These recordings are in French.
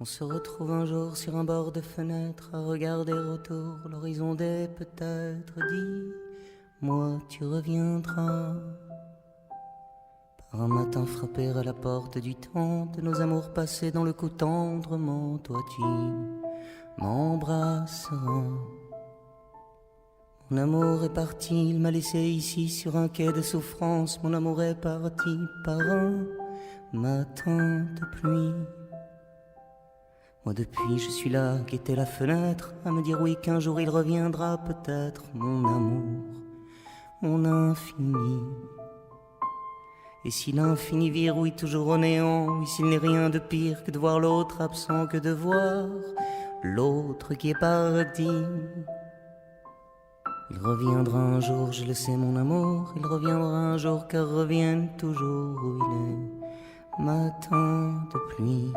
On se retrouve un jour sur un bord de fenêtre à regarder autour l'horizon des peut-être. Dis-moi, tu reviendras par un matin frapper à la porte du temps de nos amours passés dans le cou tendrement. Toi tu m'embrasseras. Mon amour est parti, il m'a laissé ici sur un quai de souffrance. Mon amour est parti par un matin de pluie. Moi depuis je suis là, guetter la fenêtre, à me dire oui qu'un jour il reviendra peut-être. Mon amour, mon infini. Et si l'infini verrouille toujours au néant, et s'il n'est rien de pire que de voir l'autre absent, que de voir l'autre qui est parti. Il reviendra un jour, je le sais mon amour, il reviendra un jour car revienne toujours où il est. Matin de pluie.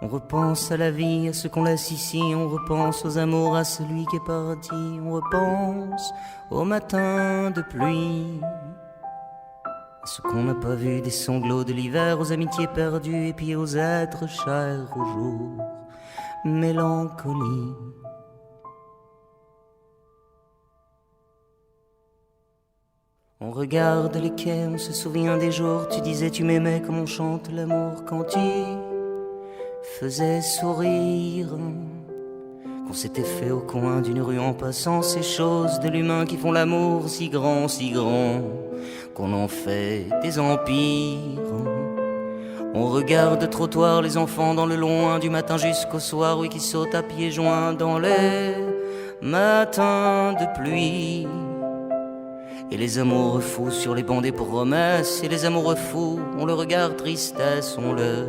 On repense à la vie, à ce qu'on laisse ici, on repense aux amours, à celui qui est parti, on repense au matin de pluie, à ce qu'on n'a pas vu des sanglots de l'hiver, aux amitiés perdues et puis aux êtres chers au jour. Mélancolie. On regarde les quais, on se souvient des jours, tu disais tu m'aimais comme on chante l'amour quand tu faisait sourire, qu'on s'était fait au coin d'une rue en passant ces choses de l'humain qui font l'amour si grand, qu'on en fait des empires. On regarde de trottoir les enfants dans le loin du matin jusqu'au soir, oui qui sautent à pieds joints dans les matins de pluie. Et les amoureux fous sur les bancs des promesses, et les amoureux fous ont le regard tristesse, on le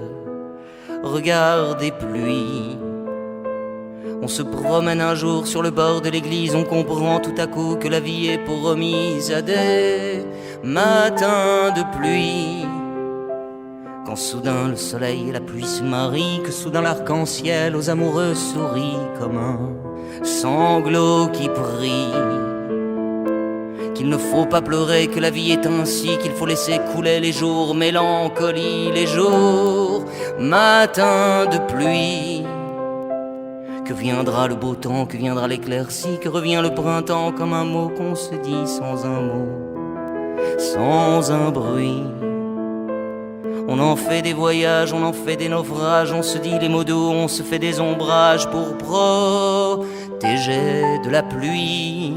regard des pluies. On se promène un jour sur le bord de l'église, on comprend tout à coup que la vie est pour remise à des matins de pluie. Quand soudain le soleil et la pluie se marient, que soudain l'arc-en-ciel aux amoureux sourit comme un sanglot qui prie. Qu'il ne faut pas pleurer, que la vie est ainsi, qu'il faut laisser couler les jours, mélancolie, les jours, matin de pluie. Que viendra le beau temps, que viendra l'éclaircie, que revient le printemps comme un mot qu'on se dit sans un mot, sans un bruit. On en fait des voyages, on en fait des naufrages, on se dit les mots doux, on se fait des ombrages pour protéger de la pluie.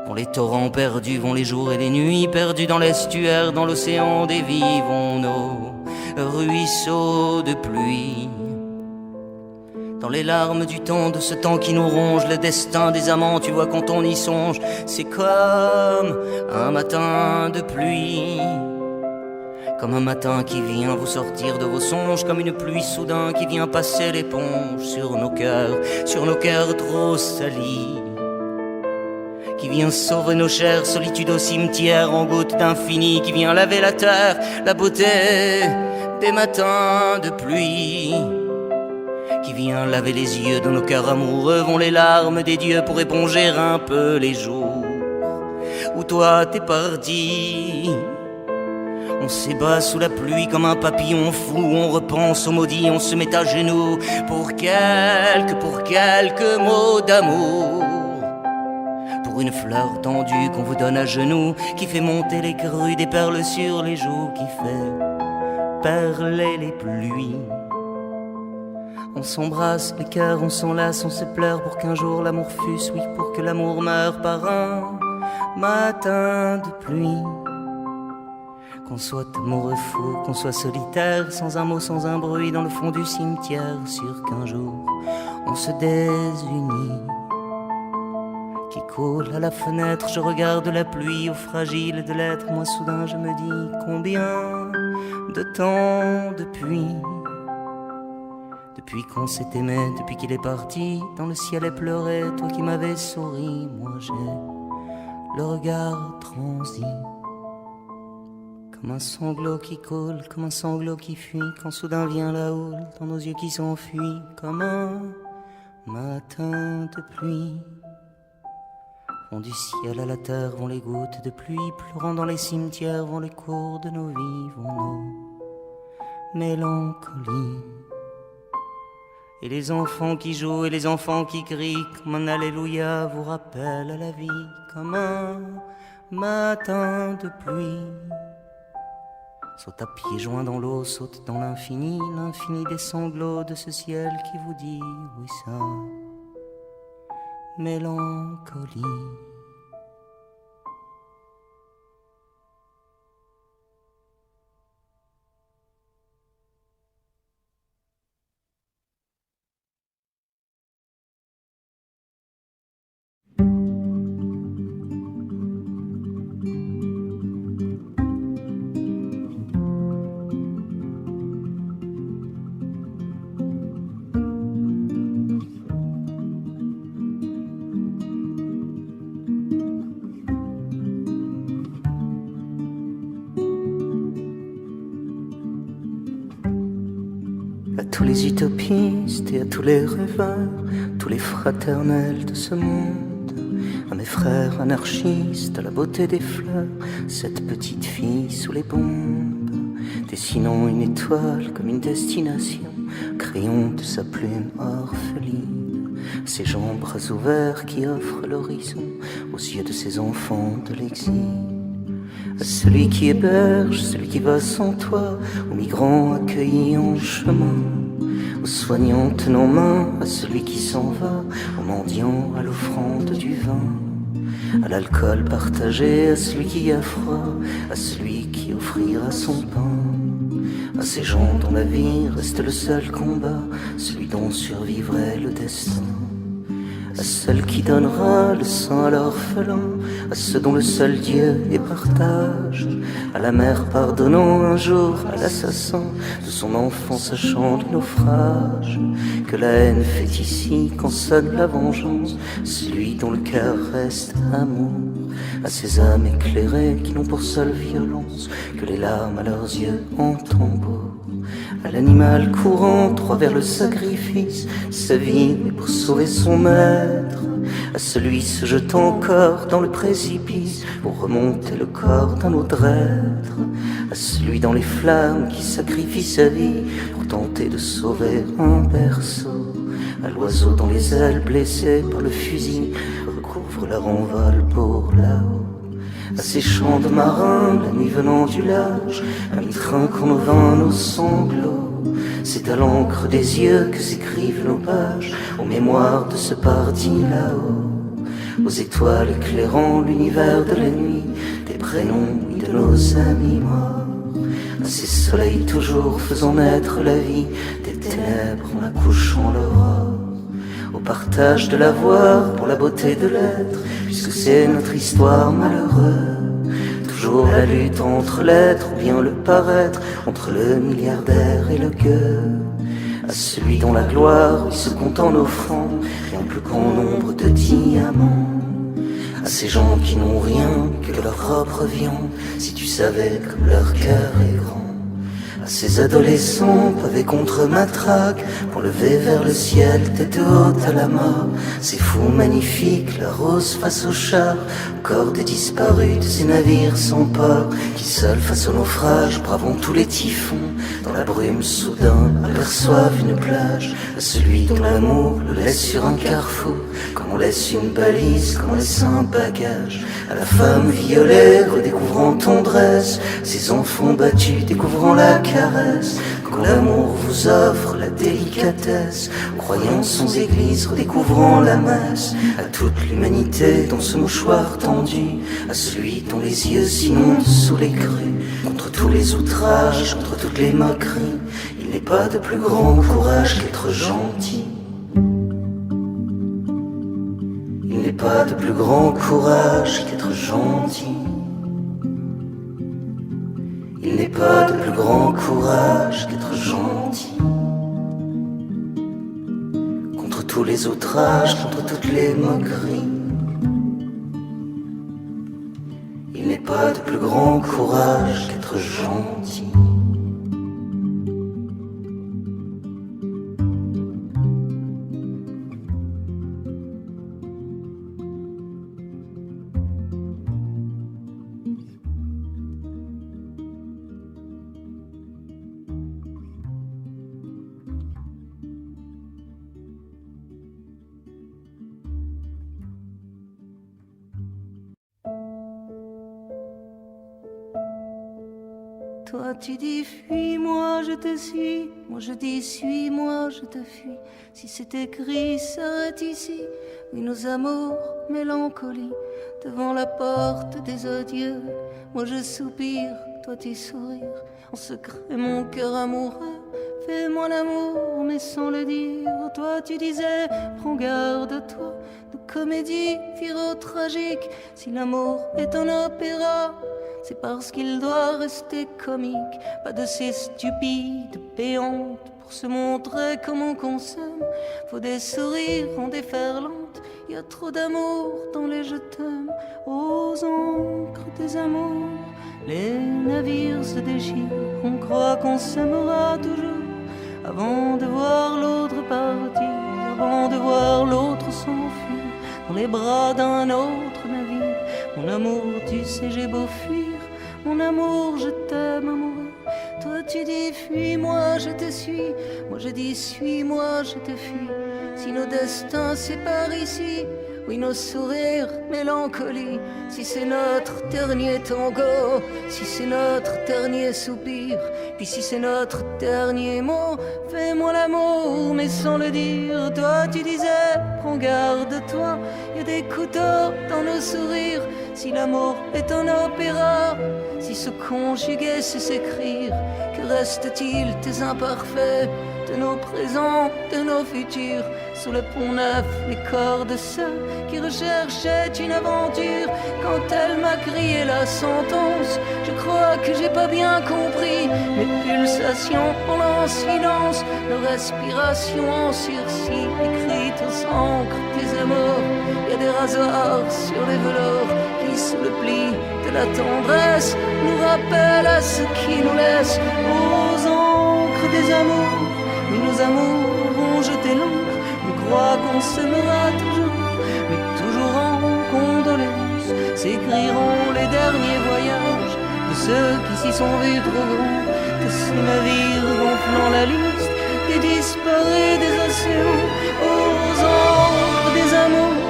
Vont les torrents perdus, vont les jours et les nuits perdus dans l'estuaire, dans l'océan des vies, vont nos ruisseaux de pluie. Dans les larmes du temps, de ce temps qui nous ronge, le destin des amants, tu vois quand on y songe, c'est comme un matin de pluie. Comme un matin qui vient vous sortir de vos songes, comme une pluie soudain qui vient passer l'éponge sur nos cœurs trop salis. Qui vient sauver nos chères solitudes au cimetière en gouttes d'infini, qui vient laver la terre, la beauté des matins de pluie. Qui vient laver les yeux de nos cœurs amoureux, vont les larmes des dieux pour éponger un peu les jours où toi t'es parti. On s'ébat sous la pluie comme un papillon fou, on repense aux maudits, on se met à genoux pour quelques mots d'amour. Pour une fleur tendue qu'on vous donne à genoux, qui fait monter les crues des perles sur les joues, qui fait perler les pluies. On s'embrasse les cœurs, on s'enlace, on se pleure pour qu'un jour l'amour fût, oui, pour que l'amour meure par un matin de pluie. Qu'on soit amoureux fou, qu'on soit solitaire, sans un mot, sans un bruit, dans le fond du cimetière, sûr qu'un jour on se désunit. Qui coule à la fenêtre, je regarde la pluie au fragile de l'être. Moi soudain je me dis combien de temps depuis qu'on s'est aimé, depuis qu'il est parti dans le ciel et pleuré. Toi qui m'avais souri, moi j'ai le regard transi. Comme un sanglot qui coule, comme un sanglot qui fuit, quand soudain vient la houle dans nos yeux qui s'enfuient. Comme un matin de pluie. Vont du ciel à la terre, vont les gouttes de pluie, pleurant dans les cimetières, vont les cours de nos vies, vont nos mélancolies. Et les enfants qui jouent et les enfants qui crient comme un alléluia vous rappellent à la vie comme un matin de pluie. Saute à pieds joints dans l'eau, saute dans l'infini, l'infini des sanglots de ce ciel qui vous dit oui ça, mélancolie. À tous les utopistes et à tous les rêveurs, tous les fraternels de ce monde, à mes frères anarchistes, à la beauté des fleurs, cette petite fille sous les bombes, dessinant une étoile comme une destination, crayon de sa plume orpheline, ses jambes bras ouverts qui offrent l'horizon aux yeux de ses enfants de l'exil. À celui qui héberge, celui qui va sans toi, aux migrants accueillis en chemin, aux soignants tenant main, à celui qui s'en va, aux mendiants à l'offrande du vin, à l'alcool partagé, à celui qui a froid, à celui qui offrira son pain, à ces gens dont la vie reste le seul combat, celui dont survivrait le destin. À celle qui donnera le sang à l'orphelin, à ceux dont le seul Dieu est partage, à la mère pardonnant un jour à l'assassin de son enfant sachant le naufrage, que la haine fait ici quand sonne la vengeance, celui dont le cœur reste amour, à ces âmes éclairées qui n'ont pour seule violence que les larmes à leurs yeux en tombeau, à l'animal courant droit vers le sacrifice, sa vie est pour sauver son maître, à celui se jetant encore dans le précipice pour remonter le corps d'un autre être, à celui dans les flammes qui sacrifie sa vie pour tenter de sauver un berceau, à l'oiseau dont les ailes blessées par le fusil recouvrent leur envol pour là-haut, à ces chants de marins, la nuit venant du large, à mi-trinquant nos vins, nos sanglots. C'est à l'encre des yeux que s'écrivent nos pages, aux mémoires de ce parti là-haut, aux étoiles éclairant l'univers de la nuit, des prénoms et de nos amis morts, à ces soleils toujours faisant naître la vie, des ténèbres en accouchant l'aurore, au partage de l'avoir pour la beauté de l'être, puisque c'est notre histoire malheureuse. Toujours la lutte entre l'être ou bien le paraître, entre le milliardaire et le gueux, à celui dont la gloire se compte en offrande, bien plus qu'en nombre de diamants, à ces gens qui n'ont rien que leur propre viande, si tu savais comme leur cœur est grand, à ces adolescents pavés contre matraque, pour lever vers le ciel tête haute à la mort, ces fous magnifiques, la rose face au char, corps des disparus de ces navires sans port, qui seuls face au naufrage, bravant tous les typhons, dans la brume soudain aperçoivent une plage, à celui dont l'amour le laisse sur un carrefour, comme on laisse une balise, comme on laisse un bagage, à la femme violée redécouvrant tendresse, ces enfants battus découvrant la caresse, quand l'amour vous offre la délicatesse, croyant sans église redécouvrant la messe, à toute l'humanité dans ce mouchoir tendu, à celui dont les yeux s'inondent sous les crues, contre tous les outrages, contre toutes les moqueries, il n'est pas de plus grand courage qu'être gentil. Il n'est pas de plus grand courage qu'être gentil. Il n'est pas de plus grand courage qu'être gentil. Contre tous les outrages, contre toutes les moqueries, il n'est pas de plus grand courage qu'être gentil. Toi tu dis fuis, moi je te suis. Moi je dis suis, moi je te fuis. Si c'est écrit, s'arrête ici. Oui, nos amours, mélancolie, devant la porte des adieux. Moi je soupire, toi tu sourires. En secret mon cœur amoureux, fais-moi l'amour mais sans le dire. Toi tu disais, prends garde toi. De comédie tragique. Si l'amour est un opéra, c'est parce qu'il doit rester comique. Pas de ces stupides péantes pour se montrer comme on consomme. Faut des sourires en déferlante. Y a trop d'amour dans les je t'aime. Aux encres des amours, les navires se déchirent. On croit qu'on s'aimera toujours avant de voir l'autre partir, avant de voir l'autre s'enfuir dans les bras d'un autre navire. Mon amour, tu sais, j'ai beau fuir. Mon amour, je t'aime, amoureux. Toi, tu dis fuis, moi, je te suis. Moi, je dis suis-moi, je te fuis. Si nos destins séparent ici, oui, nos sourires, mélancolie. Si c'est notre dernier tango, si c'est notre dernier soupir, puis si c'est notre dernier mot, fais-moi l'amour, mais sans le dire. Toi, tu disais, prends garde, toi. Y a des couteaux dans nos sourires. Si l'amour est un opéra, si se conjuguer c'est s'écrire, que reste-t-il des imparfaits, de nos présents, de nos futurs? Sous le pont neuf, les corps de ceux qui recherchaient une aventure. Quand elle m'a crié la sentence, je crois que j'ai pas bien compris. Mes pulsations en silence, nos respirations en sursis, écrites aux encres des amours. Y a des rasoirs sur les velours qui, sous le pli de la tendresse, nous rappellent à ce qui nous laisse. Aux encres des amours, oui, nos amours ont jeté l'encre. On croit qu'on s'aimera toujours, mais toujours en condoléances. S'écriront les derniers voyages de ceux qui s'y sont vus trop grands, de ces navires gonflant la liste des disparus des océans. Aux encres des amours,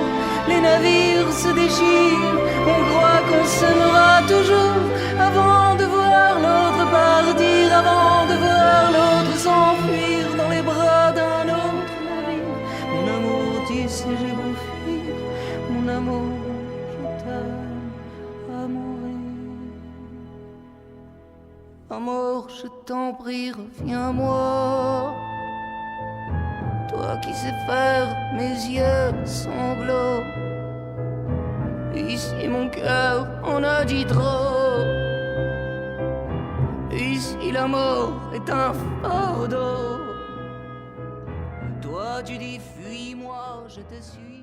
les navires se déchirent. On croit qu'on s'aimera toujours avant de voir l'autre partir, avant de voir l'autre s'enfuir dans les bras d'un autre navire. Mon amour, tu sais, j'ai beau fuir. Mon amour, je t'aime à mourir. Amour, je t'en prie, reviens-moi. Toi qui sais faire mes yeux sanglots. Ici mon cœur en a dit trop. Ici la mort est un fardeau. Toi tu dis fuis, moi je te suis.